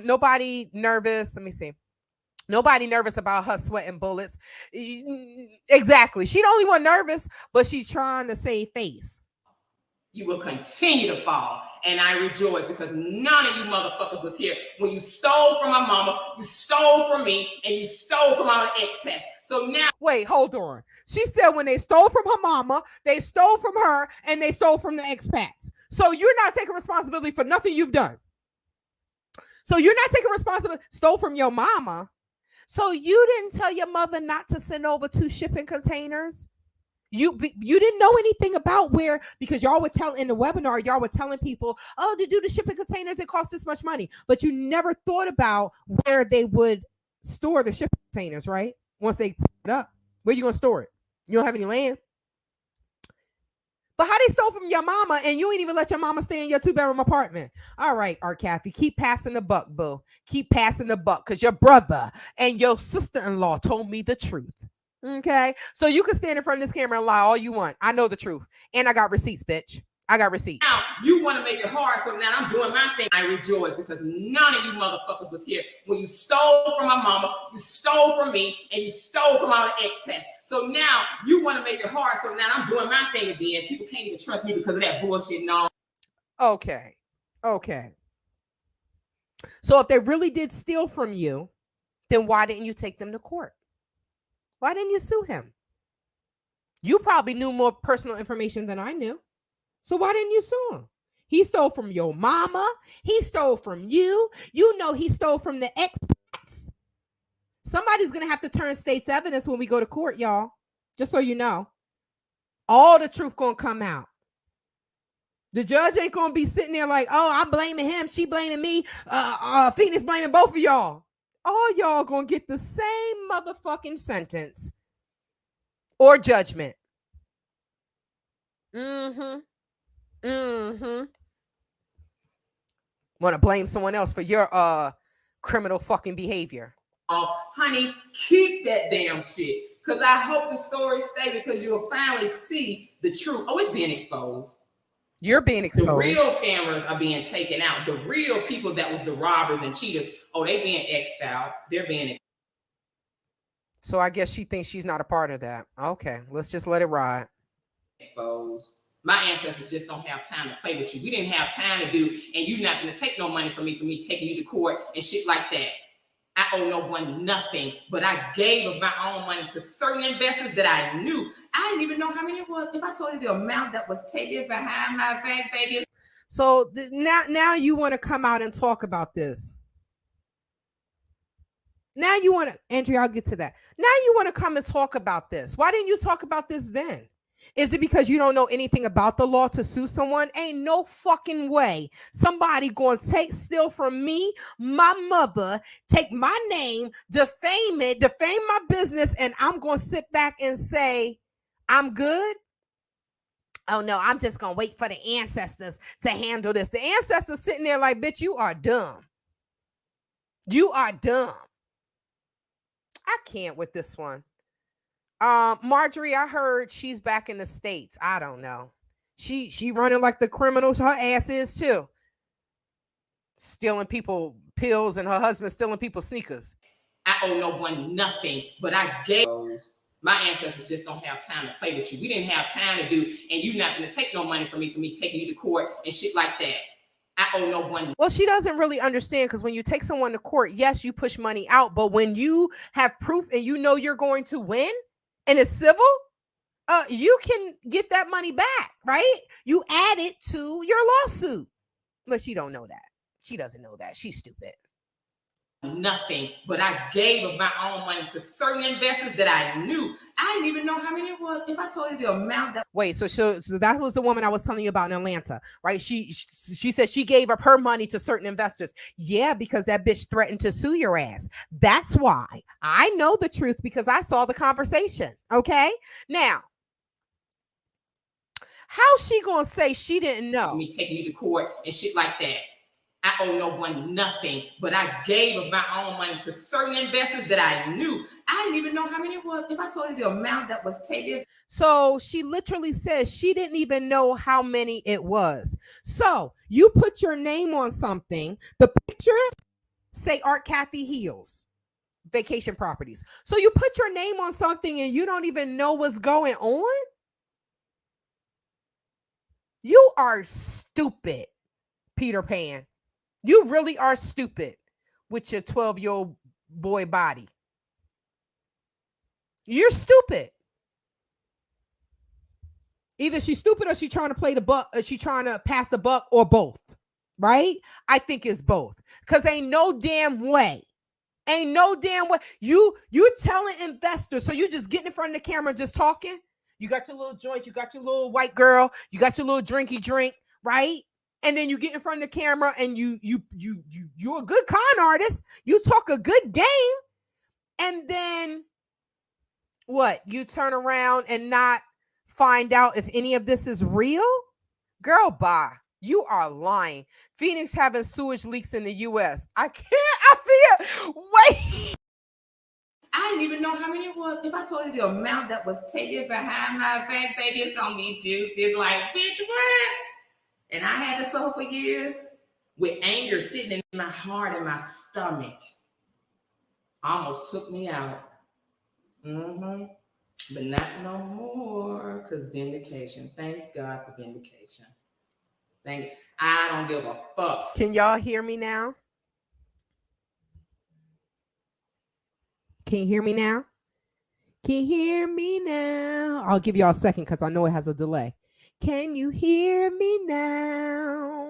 Nobody nervous. Let me see. Nobody nervous about her sweating bullets. Exactly. She the only one nervous, but she's trying to save face. You will continue to fall. And I rejoice because none of you motherfuckers was here when you stole from my mama, you stole from me, and you stole from our expats. So now... Wait, hold on. She said when they stole from her mama, they stole from her, and they stole from the expats. So you're not taking responsibility for nothing you've done. So you're not taking responsibility. Stole from your mama. So you didn't tell your mother not to send over 2 shipping containers? You didn't know anything about where, because y'all were telling in the webinar, y'all were telling people, oh, to do the shipping containers, it costs this much money. But you never thought about where they would store the shipping containers, right? Once they put it up, where you going to store it? You don't have any land. But how they stole from your mama and you ain't even let your mama stay in your 2-bedroom apartment? All right, Cathey, keep passing the buck, boo. Keep passing the buck because your brother and your sister-in-law told me the truth. Okay? So you can stand in front of this camera and lie all you want. I know the truth. And I got receipts, bitch. I got receipts. Now, you want to make it hard, so now I'm doing my thing. I rejoice because none of you motherfuckers was here when you stole from my mama, you stole from me, and you stole from our expats. So now you want to make it hard, so now I'm doing my thing again. People can't even trust me because of that bullshit and all. Okay. So if they really did steal from you, then why didn't you take them to court? Why didn't you sue him? You probably knew more personal information than I knew. So why didn't you sue him? He stole from your mama. He stole from you. You know he stole from the expats. Somebody's going to have to turn state's evidence when we go to court, y'all. Just so you know. All the truth going to come out. The judge ain't going to be sitting there like, oh, I'm blaming him. She blaming me. Phoenix blaming both of y'all. All y'all going to get the same motherfucking sentence or judgment. Want to blame someone else for your criminal fucking behavior. Honey, keep that damn shit. Because I hope the story stay because you'll finally see the truth. Oh, it's being exposed. You're being exposed. The real scammers are being taken out. The real people that was the robbers and cheaters, oh, they being X'd out. They're being exposed. So I guess she thinks she's not a part of that. Okay, let's just let it ride. Exposed. My ancestors just don't have time to play with you. We didn't have time to do, and you're not going to take no money from me taking you to court and shit like that. I owe no one nothing, but I gave of my own money to certain investors that I knew. I didn't even know how many it was. If I told you the amount that was taken behind my back, Vegas. So now you want to come out and talk about this. Now you want to, Andrea, I'll get to that. Now you want to come and talk about this. Why didn't you talk about this then? Is it because you don't know anything about the law to sue someone? Ain't no fucking way somebody going to steal from me, my mother, take my name, defame it, defame my business, and I'm going to sit back and say, I'm good? Oh, no, I'm just going to wait for the ancestors to handle this. The ancestors sitting there like, bitch, you are dumb. You are dumb. I can't with this one. Marjorie, I heard she's back in the States. I don't know. She running like the criminals her ass is too. Stealing people pills and her husband stealing people's sneakers. I owe no one nothing, but I gave. My ancestors just don't have time to play with you. We didn't have time to do, and you're not going to take no money from me taking you to court and shit like that. I owe no one. Well, she doesn't really understand because when you take someone to court, yes, you push money out, but when you have proof and you know you're going to win, and it's civil, you can get that money back, right? You add it to your lawsuit. But she don't know that. She doesn't know that. She's stupid. Nothing, but I gave of my own money to certain investors that I knew. I didn't even know how many it was. If I told you the amount that... Wait, so that was the woman I was telling you about in Atlanta, right? She said she gave up her money to certain investors. Yeah, because that bitch threatened to sue your ass. That's why. I know the truth because I saw the conversation, okay? Now, how's she gonna say she didn't know? Me taking you to court and shit like that. I owe no one nothing, but I gave of my own money to certain investors that I knew. I didn't even know how many it was. If I told you the amount that was taken. So she literally says she didn't even know how many it was. So you put your name on something, the picture say Art Cathey Heals Vacation Properties. So you put your name on something and you don't even know what's going on? You are stupid, Peter Pan. You really are stupid with your 12-year-old boy body. You're stupid. Either she's stupid or she's trying to play the buck, or she's trying to pass the buck, or both. Right? I think it's both. Because ain't no damn way. Ain't no damn way. You telling investors, so you just getting in front of the camera just talking. You got your little joint, you got your little white girl, you got your little drinky drink, right? And then you get in front of the camera and you're a good con artist. You talk a good game. And then what? You turn around and not find out if any of this is real? Girl, bye. You are lying. Phoenix having sewage leaks in the U.S. I feel. Wait. I didn't even know how many it was. If I told you the amount that was taken behind my back, baby, it's gonna be juicy. Like, bitch, what? And I had to suffer for years with anger sitting in my heart and my stomach. Almost took me out. But not no more, because vindication. Thank God for vindication. I don't give a fuck. Can y'all hear me now? Can you hear me now? Can you hear me now? I'll give y'all a second because I know it has a delay. Can you hear me now?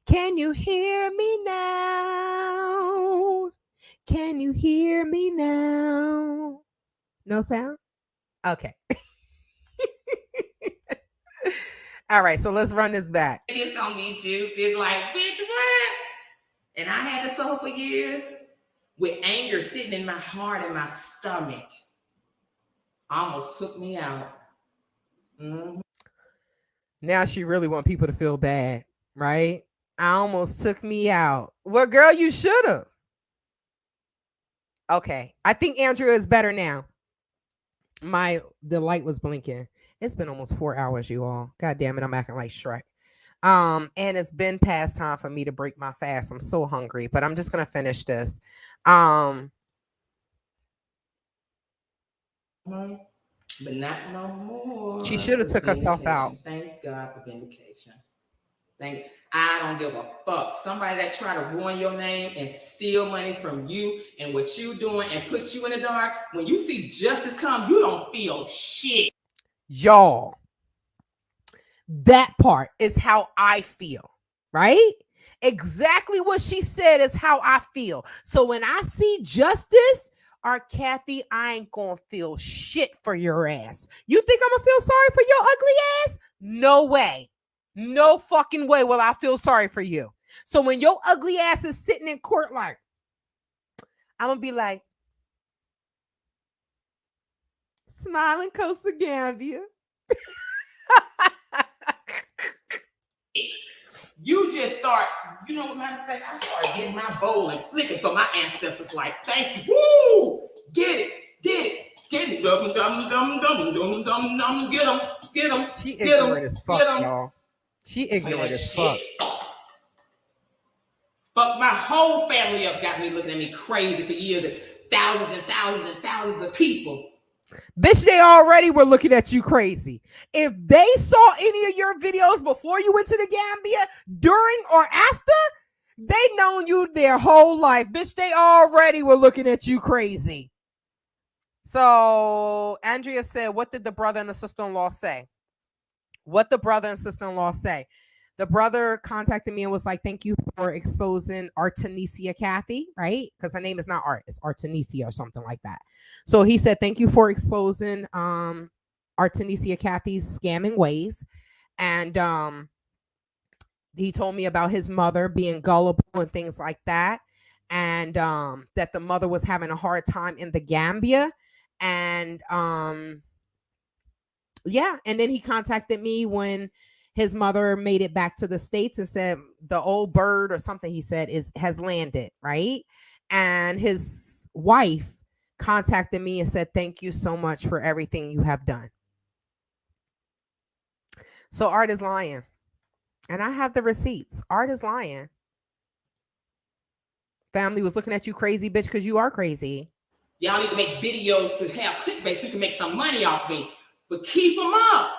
Can you hear me now? Can you hear me now? No sound? Okay. All right, so let's run this back. It's gonna be juicy. Like, bitch, what? And I had to suffer for years with anger sitting in my heart and my stomach. Almost took me out. Now she really want people to feel bad, right? I almost took me out. Well, girl, you should have. Okay, I think Andrea is better now. The light was blinking. It's been almost 4 hours, you all. God damn it, I'm acting like Shrek. And it's been past time for me to break my fast. I'm so hungry, but I'm just gonna finish this. But not no more. She should have took herself out. Thank God for vindication. I don't give a fuck. Somebody that try to ruin your name and steal money from you and what you doing and put you in the dark, when you see justice come, you don't feel shit. Y'all, that part is how I feel, right? Exactly what she said is how I feel. So when I see justice, Cathey, I ain't gonna feel shit for your ass. You think I'm gonna feel sorry for your ugly ass? No way. No fucking way will I feel sorry for you. So when your ugly ass is sitting in court, like, I'm gonna be like, smiling Costa Gambia. You just start, you know, matter of fact, I started getting my bowl and flicking for my ancestors. Like, thank you. Woo! Get it. Dum dum dum dum dum dum dum. Get them. She ignorant as fuck, y'all. She ignorant as fuck. Fuck my whole family up, got me looking at me crazy for years. And thousands of people. Bitch, they already were looking at you crazy. If they saw any of your videos before you went to the Gambia, during or after, they known you their whole life. Bitch, they already were looking at you crazy. So Andrea said, what did the brother and the sister-in-law say? What the brother and sister-in-law say? The brother contacted me and was like, thank you for exposing Artemisia Cathey, right? Because her name is not Art, it's Artemisia or something like that. So he said, thank you for exposing Artemisia Cathey's scamming ways. And he told me about his mother being gullible and things like that. And that the mother was having a hard time in the Gambia. And yeah, and then he contacted me when his mother made it back to the States and said the old bird or something he said has landed, right? And his wife contacted me and said, thank you so much for everything you have done. So Art is lying. And I have the receipts. Art is lying. Family was looking at you crazy, bitch, because you are crazy. Y'all need to make videos to have clickbait so you can make some money off me. But keep them up.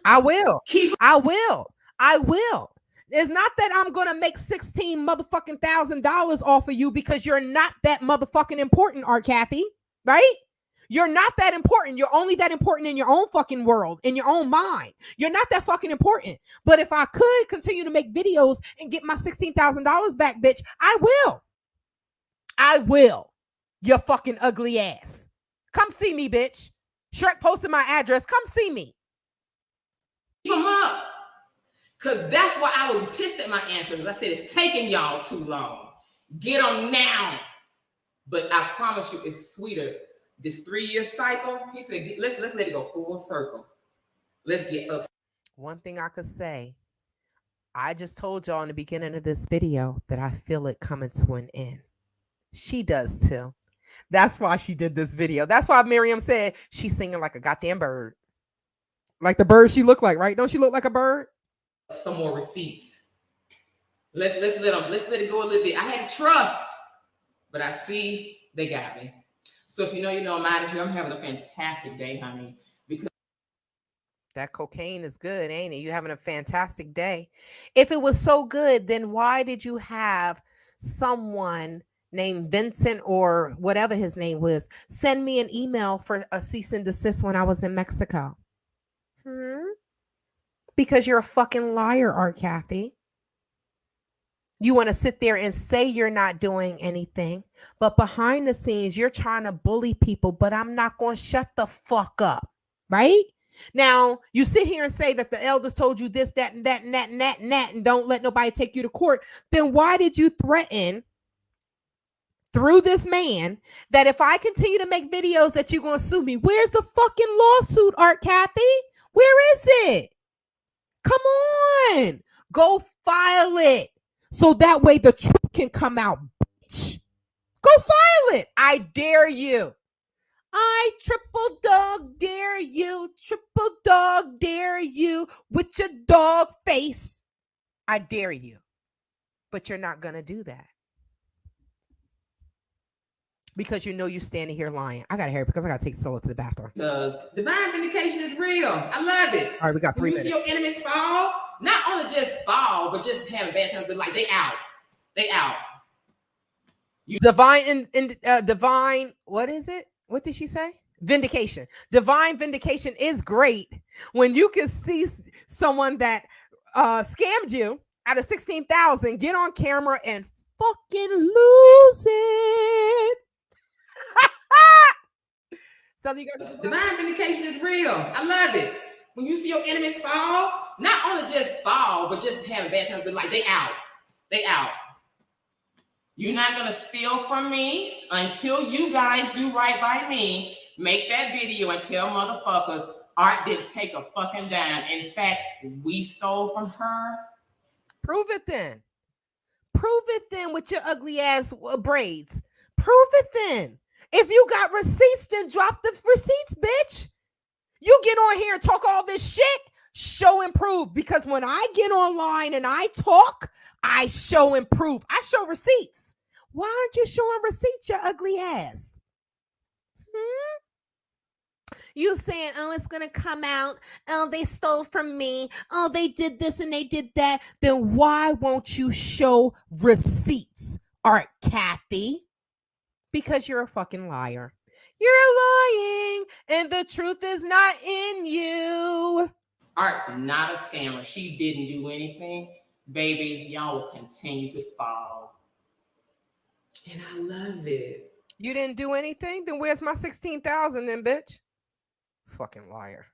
I will. I will. It's not that I'm gonna make $16,000 off of you because you're not that motherfucking important, Art Cathey, right? You're not that important. You're only that important in your own fucking world, in your own mind. You're not that fucking important. But if I could continue to make videos and get my $16,000 back, bitch, I will. I will. Your fucking ugly ass. Come see me, bitch. Shrek posted my address. Come see me. Keep them up. Because that's why I was pissed at my answers. I said, it's taking y'all too long. Get them now. But I promise you, it's sweeter. This 3-year cycle, he said, let's let it go full circle. Let's get up. One thing I could say, I just told y'all in the beginning of this video that I feel it coming to an end. She does too. That's why she did this video. That's why Miriam said she's singing like a goddamn bird. Like the bird she looked like, right? Don't she look like a bird? Some more receipts. Let's let it go a little bit. I had trust, but I see they got me. So if you know, I'm out of here. I'm having a fantastic day, honey. Because that cocaine is good, ain't it? You having a fantastic day. If it was so good, then why did you have someone named Vincent or whatever his name was send me an email for a cease and desist when I was in Mexico? Because you're a fucking liar, Art Cathey. You want to sit there and say you're not doing anything, but behind the scenes, you're trying to bully people, but I'm not going to shut the fuck up, right? Now, you sit here and say that the elders told you this, that, and that, and that, and that, and that, and don't let nobody take you to court. Then why did you threaten through this man that if I continue to make videos that you're going to sue me? Where's the fucking lawsuit, Art Cathey? Where is it? Come on. Go file it. So that way the truth can come out, bitch. Go file it. I dare you. I triple dog dare you. Triple dog dare you with your dog face. I dare you. But you're not going to do that. Because you know you're standing here lying. I got to hurry because I got to take Stella to the bathroom. Because divine vindication is real. I love it. All right, we got 3 minutes. You see your enemies fall, not only just fall, but just have a bad time, but like they out. They out. Divine, what is it? What did she say? Vindication. Divine vindication is great when you can see someone that scammed you out of 16,000 get on camera and fucking lose it. Something you guys divine vindication is real. I love it. When you see your enemies fall, not only just fall, but just have a bad time, but like they out. They out. You're not gonna steal from me until you guys do right by me. Make that video and tell motherfuckers Art didn't take a fucking dime. In fact, we stole from her. Prove it then. Prove it then with your ugly ass braids. Prove it then. If you got receipts, then drop the receipts, bitch. You get on here and talk all this shit, show and prove. Because when I get online and I talk, I show and prove. I show receipts. Why aren't you showing receipts, your ugly ass? You saying, oh, it's going to come out. Oh, they stole from me. Oh, they did this and they did that. Then why won't you show receipts, Art Cathey? Because you're a fucking liar. You're lying and the truth is not in you. Art's not a scammer. She didn't do anything. Baby, y'all will continue to fall. And I love it. You didn't do anything? Then where's my 16,000 then, bitch? Fucking liar.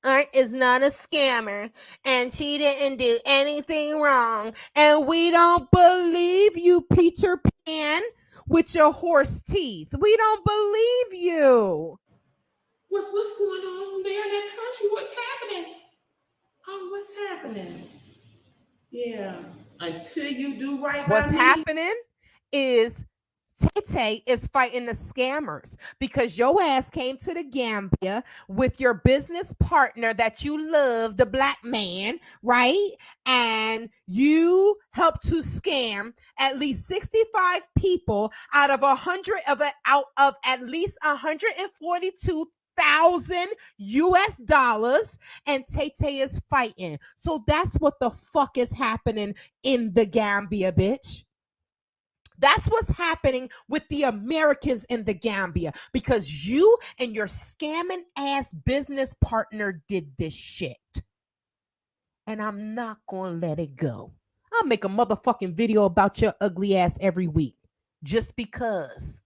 Art is not a scammer and she didn't do anything wrong. And we don't believe you, Peter Pan, with your horse teeth. We don't believe you. What's going on there in that country? What's happening? Oh, what's happening? Yeah. Until you do right by me. What's happening is TayTay is fighting the scammers because your ass came to the Gambia with your business partner that you love, the black man, right? And you helped to scam at least 65 people out of at least 142,000 US dollars, and TayTay is fighting. So that's what the fuck is happening in the Gambia, bitch. That's what's happening with the Americans in the Gambia because you and your scamming ass business partner did this shit. And I'm not going to let it go. I'll make a motherfucking video about your ugly ass every week just because.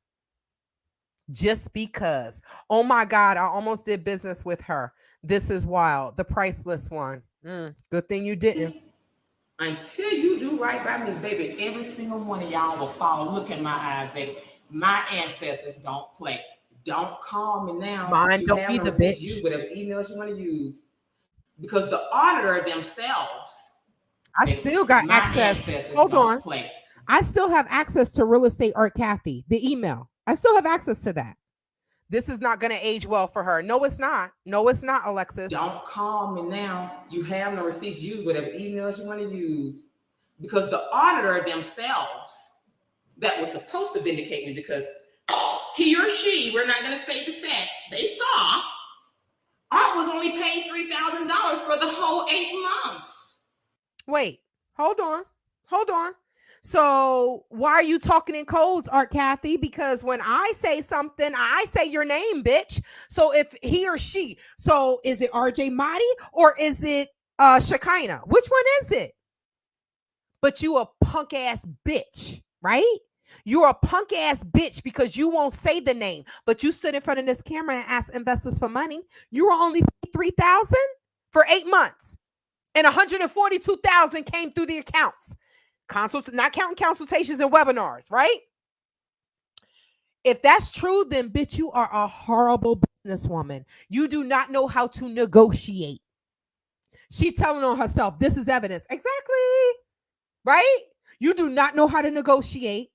Just because. Oh my God, I almost did business with her. This is wild. The priceless one. Good thing you didn't. Until you do right by me, baby, every single one of y'all will follow. Look in my eyes, baby. My ancestors don't play. Don't call me now. Mine you don't have either, no bitch. Use whatever emails you want to use. Because the auditor themselves, I still got access. Hold on. Play. I still have access to Real Estate Art Cathey, the email. I still have access to that. This is not going to age well for her. No, it's not. No, it's not, Alexis. Don't call me now. You have no receipts. Use whatever emails you want to use. Because the auditor themselves that was supposed to vindicate me because he or she, we're not going to say the sex, they saw Art was only paid $3,000 for the whole 8 months. Wait, hold on. So why are you talking in codes, Art Cathey? Because when I say something, I say your name, bitch. So if he or she, so is it RJ Mahdi or is it Shekinah? Which one is it? But you a punk ass bitch, right? You're a punk ass bitch because you won't say the name, but you stood in front of this camera and asked investors for money. You were only paid $3,000 for 8 months, and 142,000 came through the accounts. Not counting consultations and webinars, right? If that's true, then bitch, you are a horrible businesswoman. You do not know how to negotiate. She telling on herself, this is evidence. Exactly. Right? You do not know how to negotiate.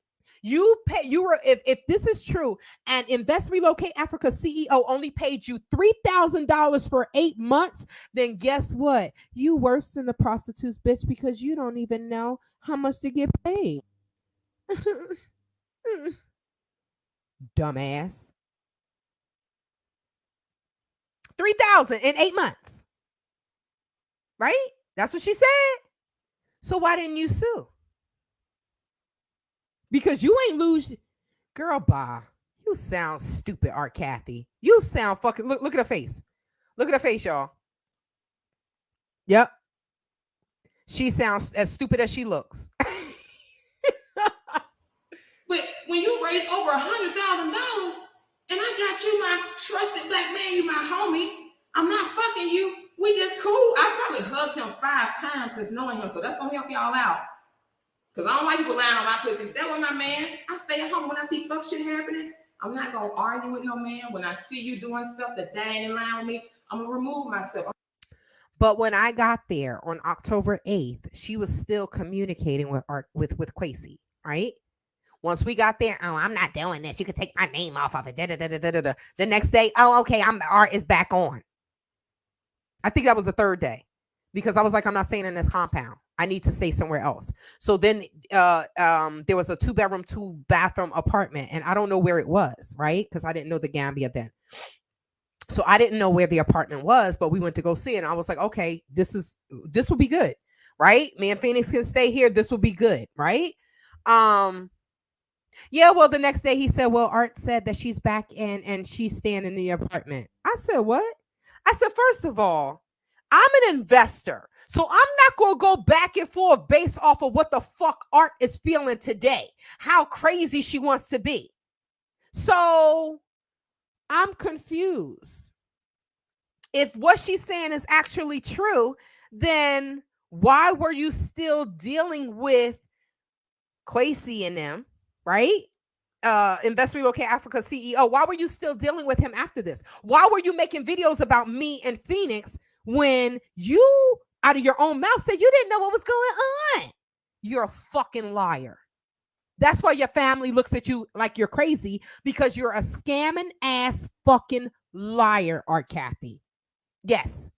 If this is true, and Invest Relocate Africa CEO only paid you $3,000 for 8 months, then guess what? You worse than the prostitutes, bitch, because you don't even know how much to get paid. Dumbass. 3,000 in 8 months. Right? That's what she said. So why didn't you sue? Because you ain't lose. Girl, bye. You sound stupid, Art Cathey. You sound fucking. Look at her face. Look at her face, y'all. Yep. She sounds as stupid as she looks. But when you raise over $100,000 and I got you, my trusted black man, you my homie, I'm not fucking you. We just cool. I probably hugged him 5 times since knowing him, so that's gonna help y'all out. Because I don't like people lying on my pussy. That was my man. I stay at home when I see fuck shit happening. I'm not going to argue with no man. When I see you doing stuff that ain't in line with me, I'm going to remove myself. But when I got there on October 8th, she was still communicating with Cathey, right? Once we got there, oh, I'm not doing this. You could take my name off of it. The next day, oh, okay, Art is back on. I think that was the 3rd day because I was like, I'm not staying in this compound. I need to stay somewhere else. So then there was a 2-bedroom, 2-bathroom apartment, and I don't know where it was, right? Because I didn't know the Gambia then. So I didn't know where the apartment was, but we went to go see it. And I was like, okay, this will be good, right? Me and Phoenix can stay here. This will be good, right? Yeah, well, the next day he said, well, Art said that she's back in and she's staying in the apartment. I said, what? I said, first of all, I'm an investor, so I'm not going to go back and forth based off of what the fuck Art is feeling today, how crazy she wants to be. So I'm confused. If what she's saying is actually true, then why were you still dealing with Cathey and them, right? Invest Relocate Africa CEO. Why were you still dealing with him after this? Why were you making videos about me and Phoenix when you, out of your own mouth, said you didn't know what was going on? You're a fucking liar. That's why your family looks at you like you're crazy, because you're a scamming ass fucking liar, Art Cathey. Yes.